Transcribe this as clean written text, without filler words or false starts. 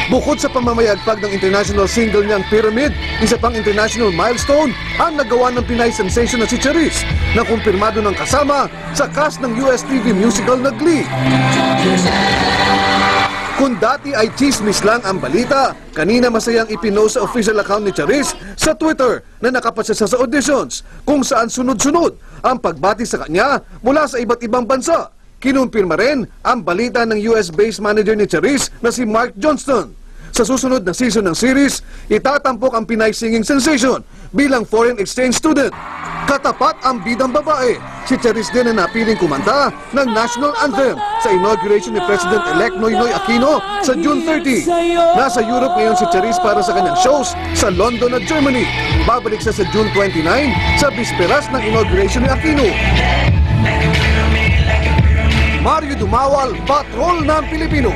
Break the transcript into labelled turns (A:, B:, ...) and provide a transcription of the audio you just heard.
A: Bukod sa pamamayagpag ng international single niyang Pyramid, isa pang international milestone ang nagawa ng Pinay sensation na si Charis na kumpirmado ng kasama sa cast ng US TV musical na Glee. Kung dati ay chismis lang ang balita, kanina masayang ipinost sa official account ni Charis sa Twitter na nakapasa sa auditions kung saan sunod-sunod ang pagbati sa kanya mula sa iba't ibang bansa. Kinumpirma rin ang balita ng US-based manager ni Charis na si Mark Johnston. Sa susunod na season ng series, itatampok ang Pinay singing sensation bilang foreign exchange student. Katapat ang bidang babae. Si Charis din na napiling kumanta ng national anthem sa inauguration ni President-elect Noynoy Aquino sa June 30. Nasa Europe ngayon si Charis para sa kanyang shows sa London at Germany. Babalik siya sa June 29 sa bisperas ng inauguration ni Aquino. Mario Dumawal, Patrol ng Pilipino.